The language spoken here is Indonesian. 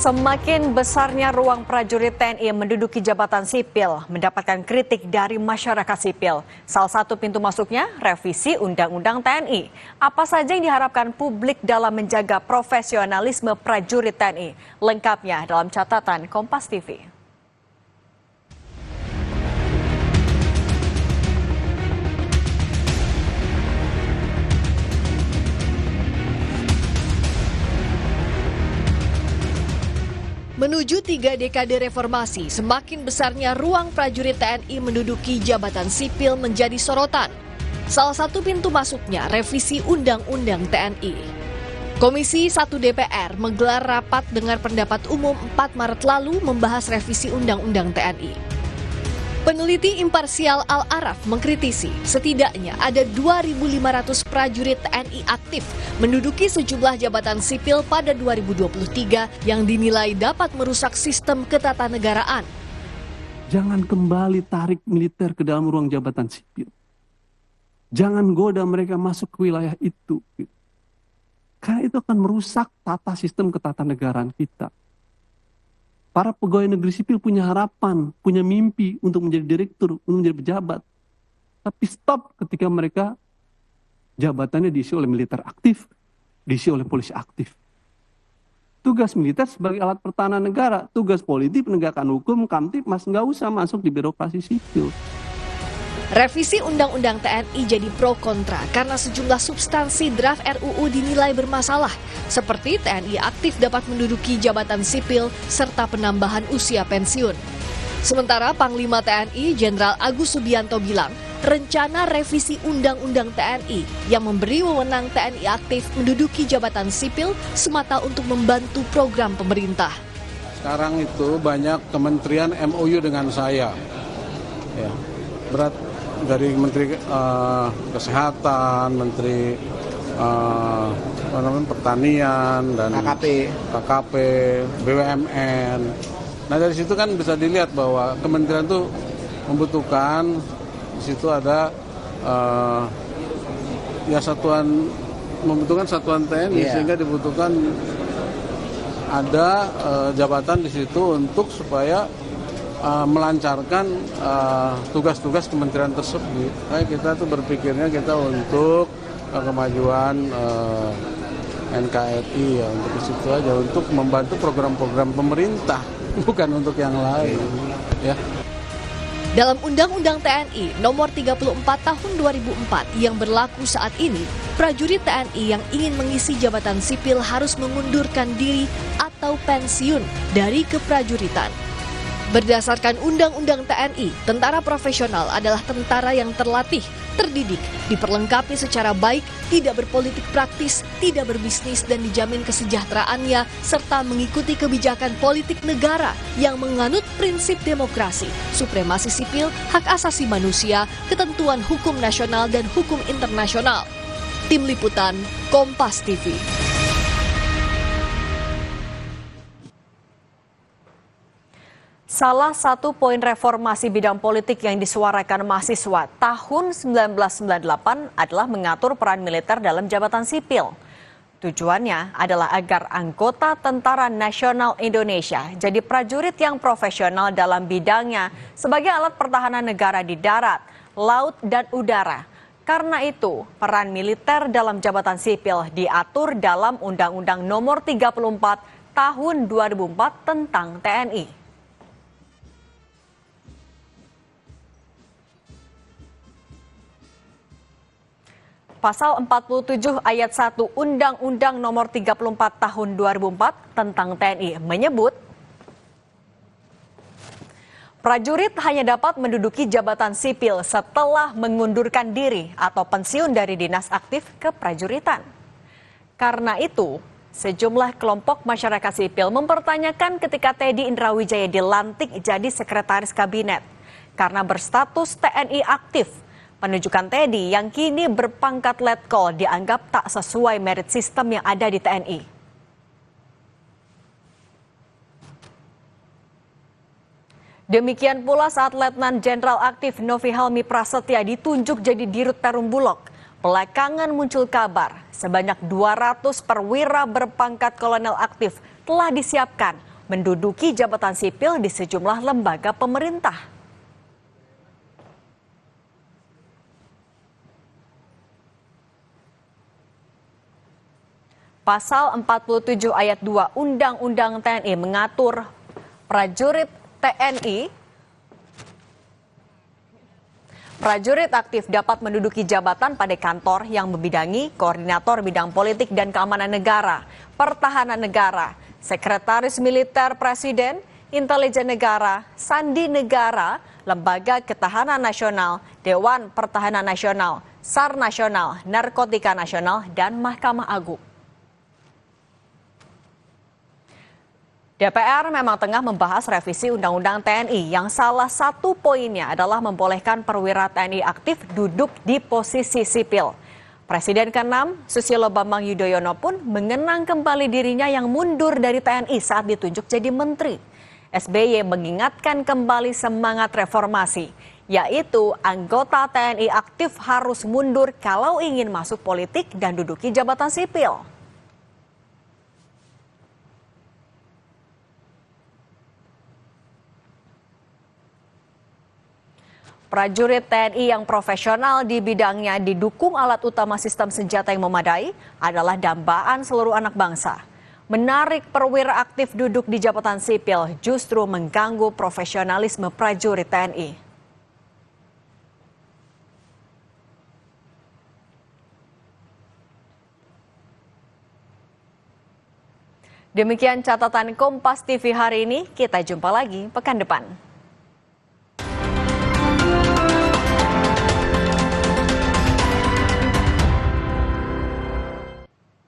Semakin besarnya ruang prajurit TNI menduduki jabatan sipil mendapatkan kritik dari masyarakat sipil. Salah satu pintu masuknya revisi Undang-Undang TNI. Apa saja yang diharapkan publik dalam menjaga profesionalisme prajurit TNI? Lengkapnya dalam catatan Kompas TV. Menuju 3 dekade reformasi, semakin besarnya ruang prajurit TNI menduduki jabatan sipil menjadi sorotan. Salah satu pintu masuknya revisi Undang-Undang TNI. Komisi 1 DPR menggelar rapat dengar pendapat umum 4 Maret lalu membahas revisi Undang-Undang TNI. Peneliti imparsial Al-Araf mengkritisi setidaknya ada 2.500 prajurit TNI aktif menduduki sejumlah jabatan sipil pada 2023 yang dinilai dapat merusak sistem ketatanegaraan. Jangan kembali tarik militer ke dalam ruang jabatan sipil. Jangan goda mereka masuk ke wilayah itu. Karena itu akan merusak tata sistem ketatanegaraan kita. Para pegawai negeri sipil punya harapan, punya mimpi untuk menjadi direktur, untuk menjadi pejabat. Tapi stop ketika mereka jabatannya diisi oleh militer aktif, diisi oleh polisi aktif. Tugas militer sebagai alat pertahanan negara, tugas politik penegakan hukum, Kamtibmas nggak usah masuk di birokrasi sipil. Revisi Undang-Undang TNI jadi pro kontra karena sejumlah substansi draft RUU dinilai bermasalah, seperti TNI aktif dapat menduduki jabatan sipil serta penambahan usia pensiun. Sementara Panglima TNI Jenderal Agus Subianto bilang, rencana revisi Undang-Undang TNI yang memberi wewenang TNI aktif menduduki jabatan sipil semata untuk membantu program pemerintah. Sekarang itu banyak kementerian MOU dengan saya, ya, berat dari Menteri Kesehatan, Menteri Pertanian, dan KKP, BUMN. Nah dari situ kan bisa dilihat bahwa kementerian itu membutuhkan, di situ ada membutuhkan satuan TNI, sehingga dibutuhkan ada jabatan di situ untuk supaya melancarkan tugas-tugas kementerian tersebut. Kita tuh berpikirnya kita untuk kemajuan NKRI, ya, untuk ke situ aja, untuk membantu program-program pemerintah, bukan untuk yang lain, ya. Dalam Undang-Undang TNI Nomor 34 Tahun 2004 yang berlaku saat ini, prajurit TNI yang ingin mengisi jabatan sipil harus mengundurkan diri atau pensiun dari keprajuritan. Berdasarkan Undang-Undang TNI, tentara profesional adalah tentara yang terlatih, terdidik, diperlengkapi secara baik, tidak berpolitik praktis, tidak berbisnis, dan dijamin kesejahteraannya, serta mengikuti kebijakan politik negara yang menganut prinsip demokrasi, supremasi sipil, hak asasi manusia, ketentuan hukum nasional dan hukum internasional. Tim Liputan, Kompas TV. Salah satu poin reformasi bidang politik yang disuarakan mahasiswa tahun 1998 adalah mengatur peran militer dalam jabatan sipil. Tujuannya adalah agar anggota Tentara Nasional Indonesia jadi prajurit yang profesional dalam bidangnya sebagai alat pertahanan negara di darat, laut, dan udara. Karena itu, peran militer dalam jabatan sipil diatur dalam Undang-Undang Nomor 34 Tahun 2004 tentang TNI. Pasal 47 ayat 1 Undang-Undang Nomor 34 Tahun 2004 tentang TNI menyebut prajurit hanya dapat menduduki jabatan sipil setelah mengundurkan diri atau pensiun dari dinas aktif keprajuritan. Karena itu, sejumlah kelompok masyarakat sipil mempertanyakan ketika Teddy Indrawijaya dilantik jadi sekretaris kabinet karena berstatus TNI aktif. Penunjukan Teddy yang kini berpangkat letkol dianggap tak sesuai merit sistem yang ada di TNI. Demikian pula saat Letnan Jenderal aktif Novi Helmi Prasetya ditunjuk jadi Dirut Perum Bulog. Belakangan muncul kabar sebanyak 200 perwira berpangkat kolonel aktif telah disiapkan menduduki jabatan sipil di sejumlah lembaga pemerintah. Pasal 47 ayat 2 Undang-Undang TNI mengatur prajurit aktif dapat menduduki jabatan pada kantor yang membidangi koordinator bidang politik dan keamanan negara, pertahanan negara, sekretaris militer presiden, intelijen negara, sandi negara, lembaga ketahanan nasional, Dewan Pertahanan Nasional, SAR Nasional, Narkotika Nasional, dan Mahkamah Agung. DPR memang tengah membahas revisi Undang-Undang TNI yang salah satu poinnya adalah membolehkan perwira TNI aktif duduk di posisi sipil. Presiden ke-6 Susilo Bambang Yudhoyono pun mengenang kembali dirinya yang mundur dari TNI saat ditunjuk jadi menteri. SBY mengingatkan kembali semangat reformasi, yaitu anggota TNI aktif harus mundur kalau ingin masuk politik dan duduki jabatan sipil. Prajurit TNI yang profesional di bidangnya didukung alat utama sistem senjata yang memadai adalah dambaan seluruh anak bangsa. Menarik perwira aktif duduk di jabatan sipil justru mengganggu profesionalisme prajurit TNI. Demikian catatan Kompas TV hari ini, kita jumpa lagi pekan depan.